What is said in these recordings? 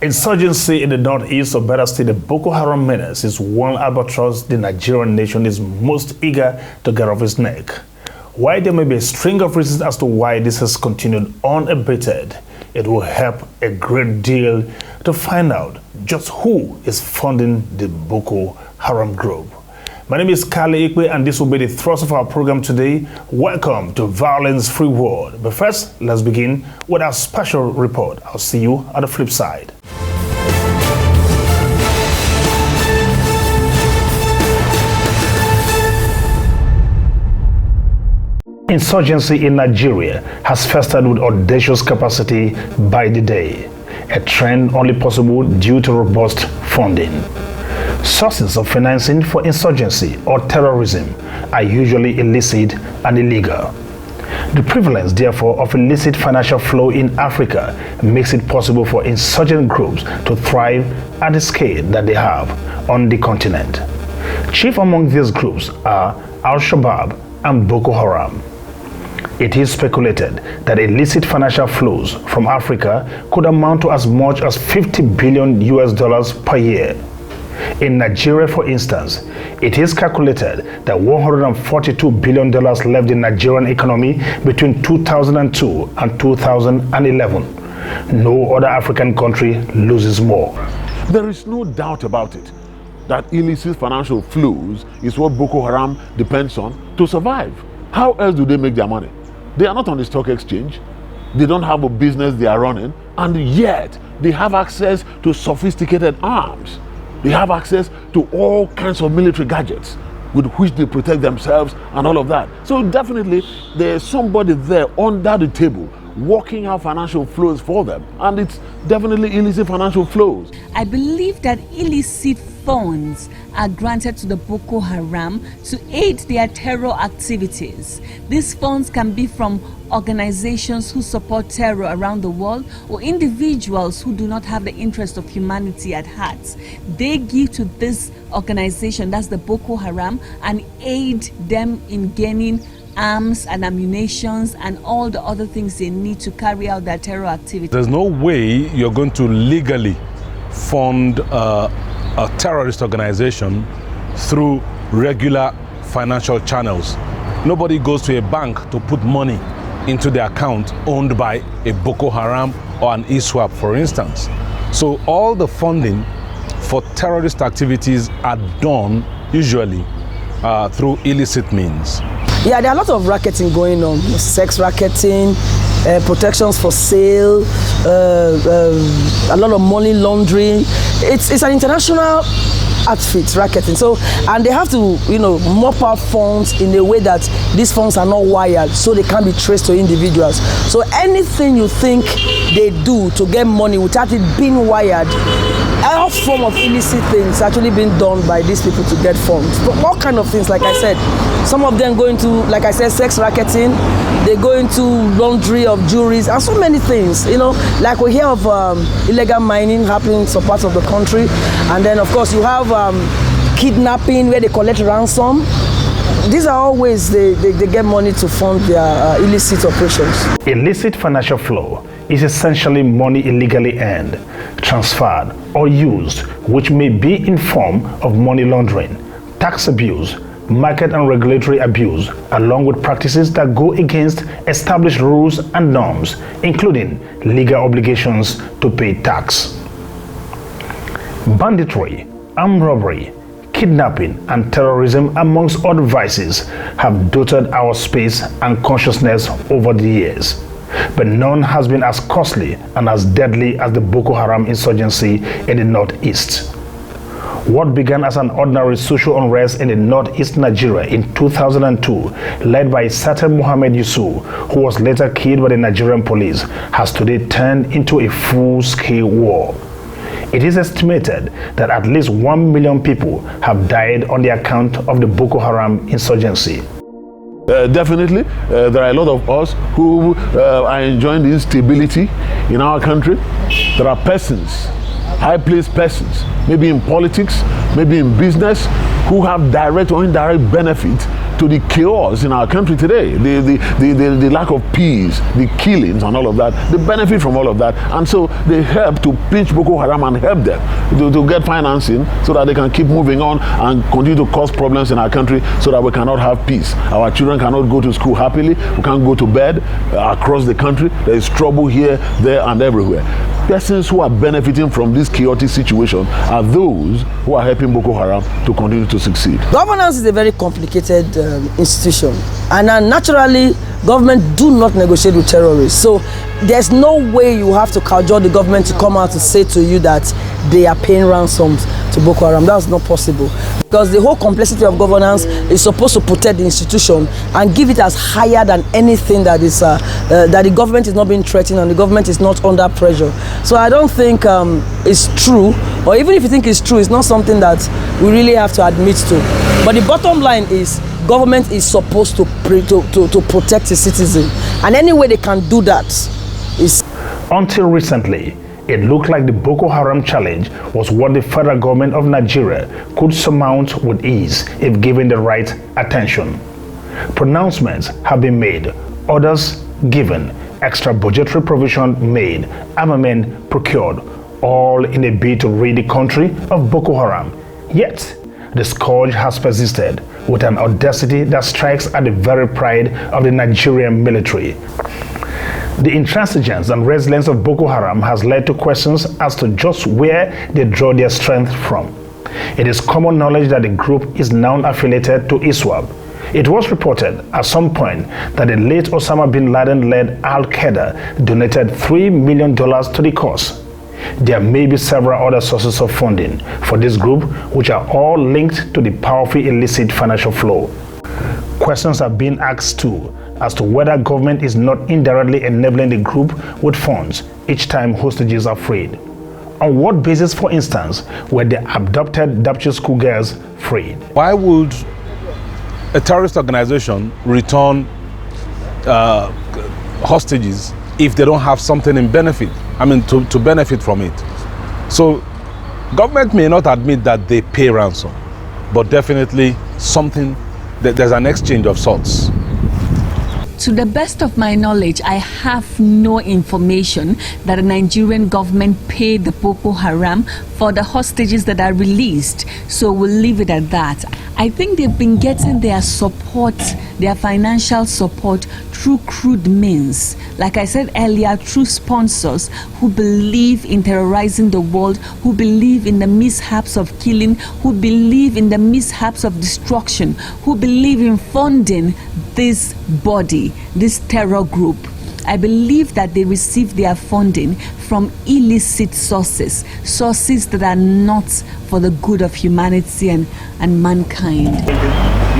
Insurgency in the northeast of Bada State, the Boko Haram menace, is one albatross the Nigerian nation is most eager to get off its neck. While there may be a string of reasons as to why this has continued unabated, it will help a great deal to find out just who is funding the Boko Haram group. My name is Kale Ikwe, and this will be the thrust of our program today. Welcome to Violence Free World. But first, let's begin with our special report. I'll see you at the flip side. Insurgency in Nigeria has festered with audacious capacity by the day, a trend only possible due to robust funding. Sources of financing for insurgency or terrorism are usually illicit and illegal. The prevalence, therefore, of illicit financial flow in Africa makes it possible for insurgent groups to thrive at the scale that they have on the continent. Chief among these groups are Al-Shabaab and Boko Haram. It is speculated that illicit financial flows from Africa could amount to as much as $50 billion per year. In Nigeria, for instance, it is calculated that $142 billion left the Nigerian economy between 2002 and 2011. No other African country loses more. There is no doubt about it that illicit financial flows is what Boko Haram depends on to survive. How else do they make their money? They are not on the stock exchange. They don't have a business they are running, and yet they have access to sophisticated arms. They have access to all kinds of military gadgets with which they protect themselves and all of that. So definitely there's somebody there under the table working out financial flows for them, and it's definitely illicit financial flows. I believe that illicit funds are granted to the Boko Haram to aid their terror activities. These funds can be from organizations who support terror around the world or individuals who do not have the interest of humanity at heart. They give to this organization, that's the Boko Haram, and aid them in gaining arms and ammunitions and all the other things they need to carry out their terror activities. There's no way you're going to legally fund a terrorist organization through regular financial channels. Nobody goes to a bank to put money into the account owned by a Boko Haram or an ISWAP, for instance. So all the funding for terrorist activities are done usually through illicit means. Yeah, there are a lot of racketing going on, sex racketing, protections for sale, a lot of money laundering. It's an international outfit, racketing. So, and they have to, mop up funds in a way that these funds are not wired, so they can't be traced to individuals. So anything you think they do to get money without it being wired, all form of illicit things actually being done by these people to get funds. But all kind of things, like I said, some of them go into, like I said, sex racketing. They go into laundry of jewelries and so many things. Like we hear of illegal mining happening in some parts of the country, and then of course you have kidnapping where they collect ransom. These are all ways they get money to fund their illicit operations. Illicit financial flow is essentially money illegally earned, transferred, or used, which may be in form of money laundering, tax abuse, market and regulatory abuse, along with practices that go against established rules and norms, including legal obligations to pay tax. Banditry, armed robbery, kidnapping, and terrorism, amongst other vices, have dotted our space and consciousness over the years. But none has been as costly and as deadly as the Boko Haram insurgency in the northeast. What began as an ordinary social unrest in the northeast Nigeria in 2002, led by a certain Mohammed Yusuf, who was later killed by the Nigerian police, has today turned into a full-scale war. It is estimated that at least 1 million people have died on the account of the Boko Haram insurgency. Definitely, there are a lot of us who are enjoying the instability in our country. There are persons, high-placed persons, maybe in politics, maybe in business, who have direct or indirect benefit to the chaos in our country today, the lack of peace, the killings and all of that. They benefit from all of that, and so they help to pinch Boko Haram and help them to get financing so that they can keep moving on and continue to cause problems in our country so that we cannot have peace. Our children cannot go to school happily. We can't go to bed across the country. There is trouble here, there, and everywhere. Persons who are benefiting from this chaotic situation are those who are helping Boko Haram to continue to succeed. Governance is a very complicated institution, and naturally, government do not negotiate with terrorists. So there's no way you have to cajole the government to come out to say to you that they are paying ransoms to Boko Haram. That's not possible, because the whole complexity of governance is supposed to protect the institution and give it as higher than anything that is that the government is not being threatened and the government is not under pressure. So I don't think it's true, or even if you think it's true, it's not something that we really have to admit to. But the bottom line is, government is supposed to protect its citizen, and any way they can do that is. Until recently, it looked like the Boko Haram challenge was what the federal government of Nigeria could surmount with ease if given the right attention. Pronouncements have been made, orders given, extra budgetary provision made, armament procured, all in a bid to rid the country of Boko Haram. Yet, the scourge has persisted with an audacity that strikes at the very pride of the Nigerian military. The intransigence and resilience of Boko Haram has led to questions as to just where they draw their strength from. It is common knowledge that the group is now affiliated to ISWAP. It was reported at some point that the late Osama bin Laden-led Al-Qaeda donated $3 million to the cause. There may be several other sources of funding for this group, which are all linked to the powerful illicit financial flow. Questions are being asked too as to whether government is not indirectly enabling the group with funds each time hostages are freed. On what basis, for instance, were the abducted Dapchi schoolgirls freed? Why would a terrorist organization return hostages if they don't have something in benefit? I mean, to benefit from it. So, government may not admit that they pay ransom, but definitely something, there's an exchange of sorts. To the best of my knowledge, I have no information that the Nigerian government paid the Boko Haram for the hostages that are released. So we'll leave it at that. I think they've been getting their support, their financial support, through crude means. Like I said earlier, through sponsors who believe in terrorizing the world, who believe in the mishaps of killing, who believe in the mishaps of destruction, who believe in funding this body, this terror group. I believe that they receive their funding from illicit sources, sources that are not for the good of humanity and mankind.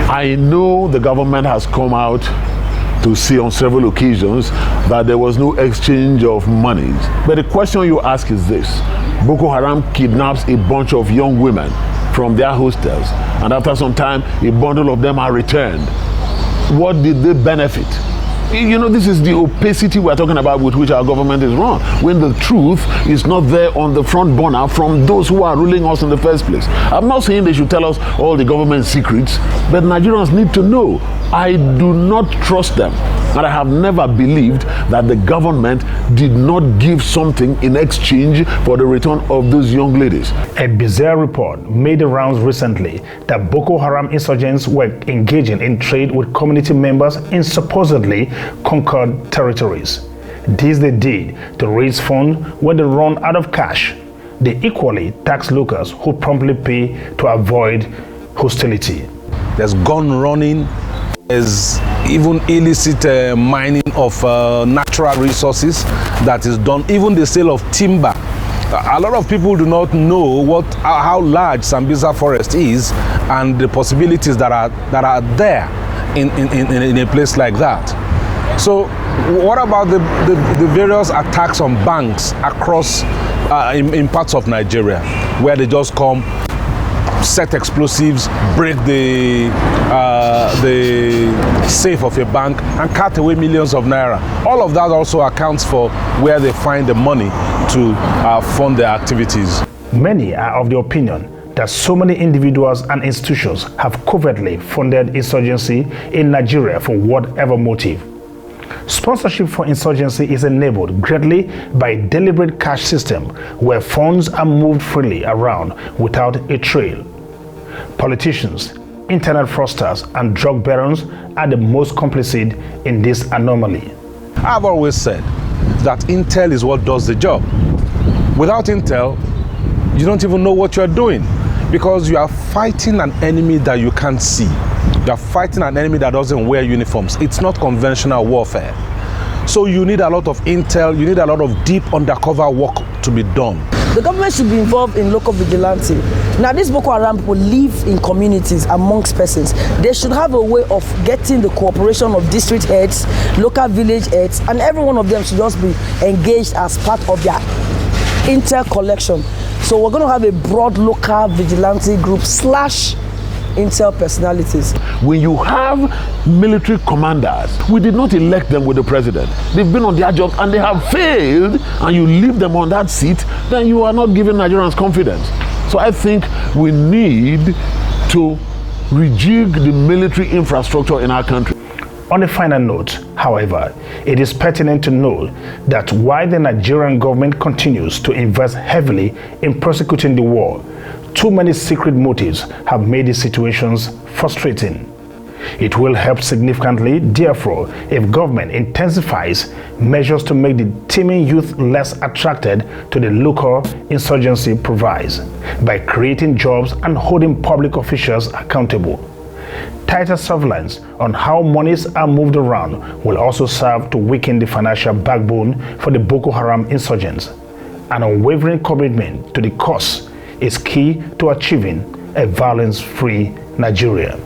I know the government has come out to say on several occasions that there was no exchange of monies. But the question you ask is this: Boko Haram kidnaps a bunch of young women from their hostels, and after some time, a bundle of them are returned. What did they benefit? You know, this is the opacity we're talking about with which our government is run, when the truth is not there on the front burner from those who are ruling us in the first place. I'm not saying they should tell us all the government secrets, but Nigerians need to know. I do not trust them, and I have never believed that the government did not give something in exchange for the return of those young ladies. A bizarre report made the rounds recently that Boko Haram insurgents were engaging in trade with community members in supposedly conquered territories. This they did to raise funds when they run out of cash. They equally tax locals who promptly pay to avoid hostility. There's gun running, there's even illicit mining of natural resources that is done, even the sale of timber. A lot of people do not know how large Sambisa forest is and the possibilities that are there in a place like that. So what about the various attacks on banks across in parts of Nigeria, where they just come, set explosives, break the safe of a bank and cut away millions of naira? All of that also accounts for where they find the money to fund their activities. Many are of the opinion that so many individuals and institutions have covertly funded insurgency in Nigeria for whatever motive. Sponsorship for insurgency is enabled greatly by a deliberate cash system where funds are moved freely around without a trail. Politicians, internet fraudsters, and drug barons are the most complicit in this anomaly. I've always said that intel is what does the job. Without intel, you don't even know what you're doing because you are fighting an enemy that you can't see. You are fighting an enemy that doesn't wear uniforms. It's not conventional warfare. So you need a lot of intel, you need a lot of deep undercover work to be done. The government should be involved in local vigilante. Now, these Boko Haram people live in communities amongst persons. They should have a way of getting the cooperation of district heads, local village heads, and every one of them should just be engaged as part of their intel collection. So we're going to have a broad local vigilante group / intel personalities. When you have military commanders, we did not elect them with the president. They've been on their job and they have failed, and you leave them on that seat, then you are not giving Nigerians confidence. So I think we need to rejig the military infrastructure in our country. On a final note, however, it is pertinent to note that while the Nigerian government continues to invest heavily in prosecuting the war, too many secret motives have made the situations frustrating. It will help significantly, therefore, if government intensifies measures to make the teeming youth less attracted to the local insurgency provides, by creating jobs and holding public officials accountable. Tighter surveillance on how monies are moved around will also serve to weaken the financial backbone for the Boko Haram insurgents. An unwavering commitment to the cause is key to achieving a violence-free Nigeria.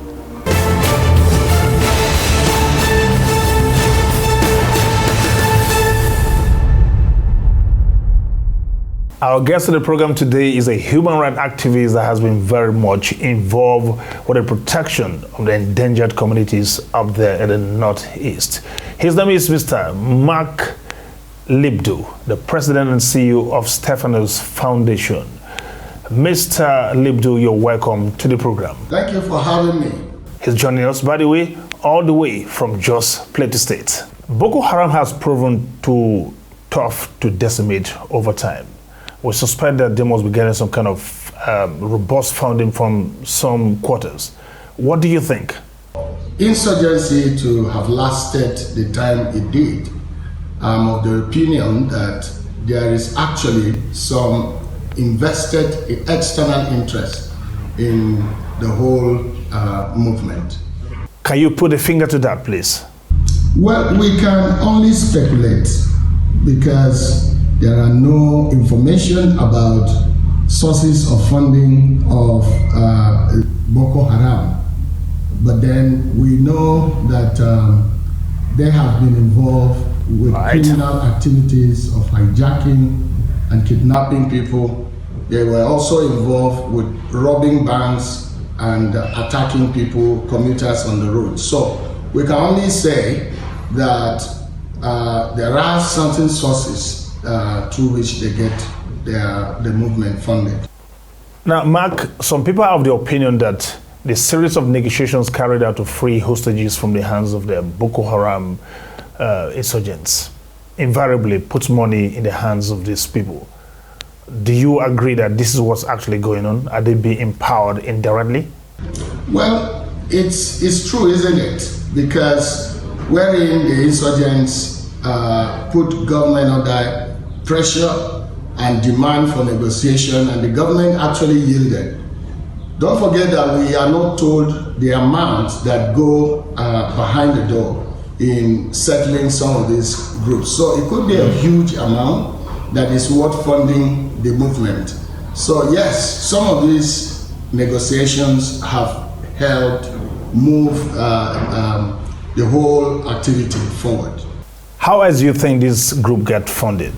Our guest on the program today is a human rights activist that has been very much involved with the protection of the endangered communities up there in the Northeast. His name is Mr. Mark Libdu, the president and CEO of Stephanos Foundation. Mr. Libdu, you're welcome to the program. Thank you for having me. He's joining us, by the way, all the way from Jos Plateau State. Boko Haram has proven too tough to decimate over time. We suspect that they must be getting some kind of robust funding from some quarters. What do you think? Insurgency to have lasted the time it did, I'm of the opinion that there is actually some invested external interest in the whole movement. Can you put a finger to that, please? Well, we can only speculate because there are no information about sources of funding of Boko Haram. But then we know that they have been involved with criminal activities of hijacking and kidnapping people. They were also involved with robbing banks and attacking people, commuters on the road. So we can only say that there are certain sources through which they get the movement funded. Now, Mark, some people are of the opinion that the series of negotiations carried out to free hostages from the hands of the Boko Haram insurgents invariably puts money in the hands of these people. Do you agree that this is what's actually going on? Are they being empowered indirectly? Well, it's true, isn't it? Because wherein the insurgents put government under pressure and demand for negotiation, and the government actually yielded. Don't forget that we are not told the amounts that go behind the door in settling some of these groups. So it could be a huge amount that is worth funding the movement. So yes, some of these negotiations have helped move the whole activity forward. How else do you think this group get funded?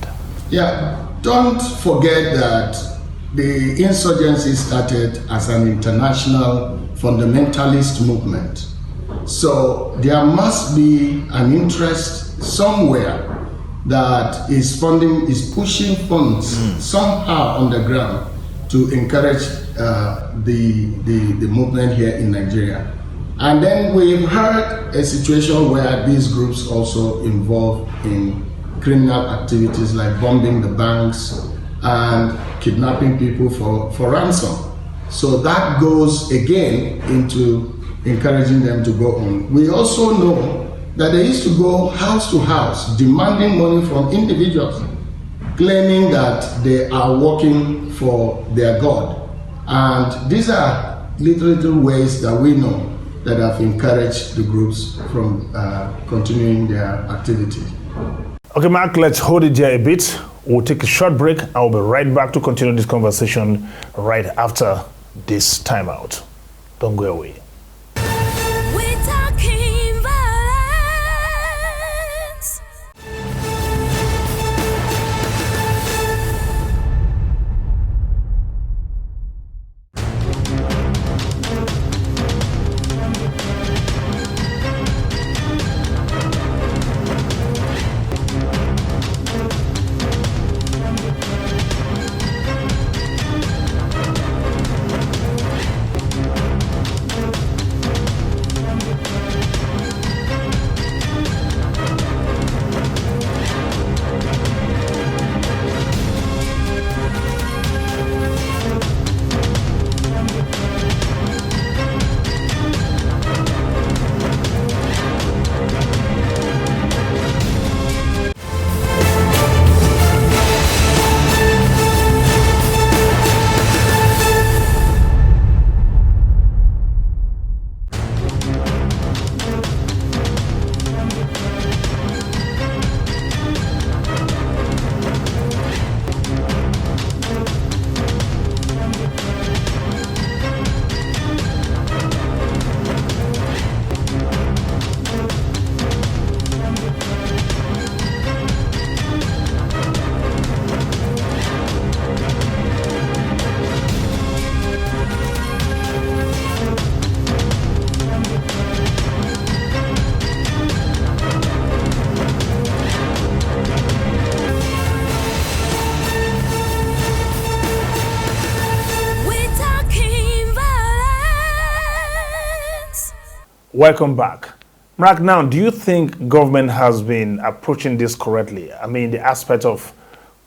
Yeah, don't forget that the insurgency started as an international fundamentalist movement. So there must be an interest somewhere that is pushing funds somehow on the ground to encourage the movement here in Nigeria. And then we've heard a situation where these groups also involved in criminal activities like bombing the banks and kidnapping people for ransom. So that goes again into encouraging them to go on. We also know that they used to go house to house demanding money from individuals, claiming that they are working for their God. And these are little ways that we know that have encouraged the groups from continuing their activity. Okay, Mark, let's hold it there a bit. We'll take a short break. I'll be right back to continue this conversation right after this timeout. Don't go away. Welcome back. Mark, now, do you think government has been approaching this correctly? I mean, the aspect of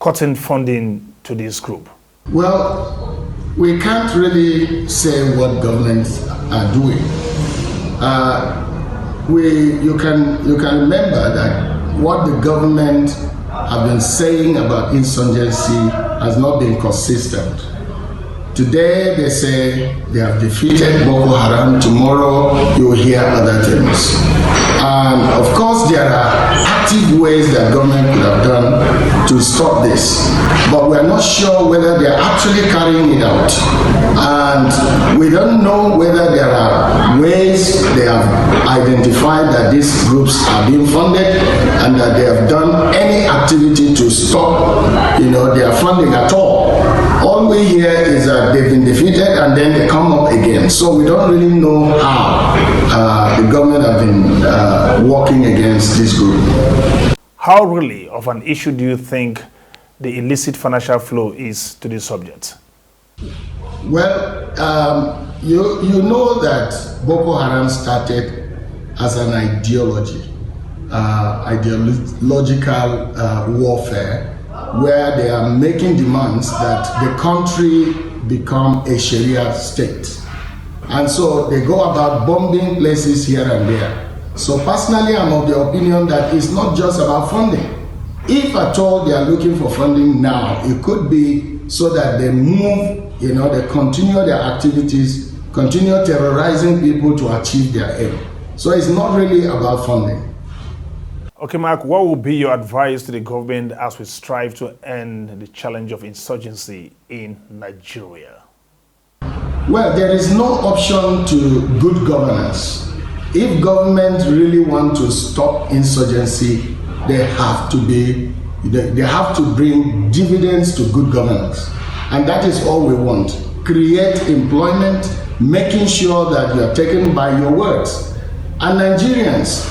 cutting funding to this group. Well, we can't really say what governments are doing. You can remember that what the government have been saying about insurgency has not been consistent. Today they say they have defeated Boko Haram. Tomorrow you will hear other things. And of course there are active ways that government could have done to stop this. But we are not sure whether they are actually carrying it out. And we don't know whether there are ways they have identified that these groups are being funded and that they have done any activity to stop their funding at all. All we hear is that they've been defeated and then they come up again. So we don't really know how the government have been working against this group. How really of an issue do you think the illicit financial flow is to this subject? Well, you know that Boko Haram started as an ideological warfare, where they are making demands that the country become a Sharia state. And so they go about bombing places here and there. So personally, I'm of the opinion that it's not just about funding. If at all they are looking for funding now, it could be so that they move, they continue their activities, continue terrorizing people to achieve their aim. So it's not really about funding. Okay, Mark, what will be your advice to the government as we strive to end the challenge of insurgency in Nigeria? Well, there is no option to good governance. If government really want to stop insurgency, they have to bring dividends to good governance. And that is all we want. Create employment, making sure that you are taken by your words. And Nigerians,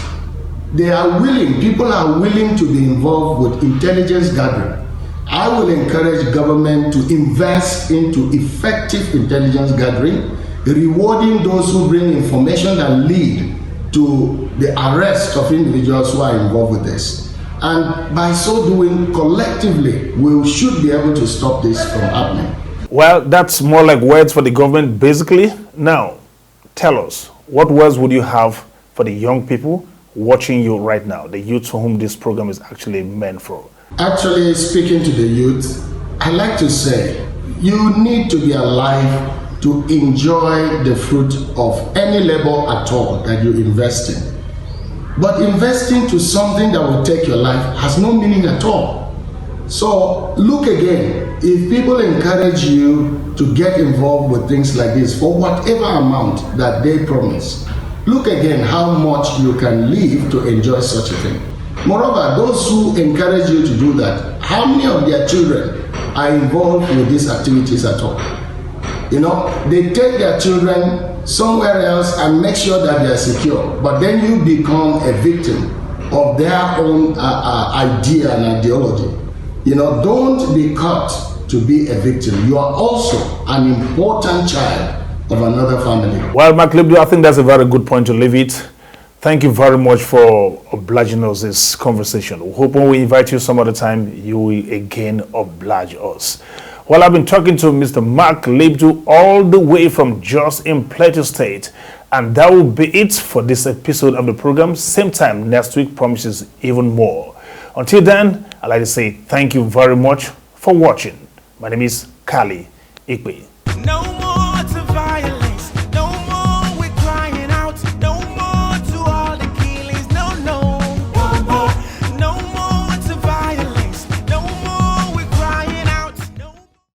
people are willing to be involved with intelligence gathering I will encourage government to invest into effective intelligence gathering, rewarding those who bring information that lead to the arrest of individuals who are involved with this. And by so doing, collectively, we should be able to stop this from happening. Well, that's more like words for the government, basically. Now, tell us, what words would you have for the young people watching you right now, the youth for whom this program is actually meant for? Actually, speaking to the youth, I like to say, you need to be alive to enjoy the fruit of any labor at all that you invest in. But investing to something that will take your life has no meaning at all. So look again. If people encourage you to get involved with things like this for whatever amount that they promise, look again how much you can live to enjoy such a thing. Moreover, those who encourage you to do that, how many of their children are involved with these activities at all? You know, they take their children somewhere else and make sure that they are secure, but then you become a victim of their own idea and ideology. You know, don't be caught to be a victim. You are also an important child of another family. Well, Mark Libdu, I think that's a very good point to leave it. Thank you very much for obliging us this conversation. We hope when we invite you some other time, you will again oblige us. Well, I've been talking to Mr. Mark Libdu all the way from Jos in Plateau State. And that will be it for this episode of the program. Same time next week promises even more. Until then, I'd like to say thank you very much for watching. My name is Kali Ikwe.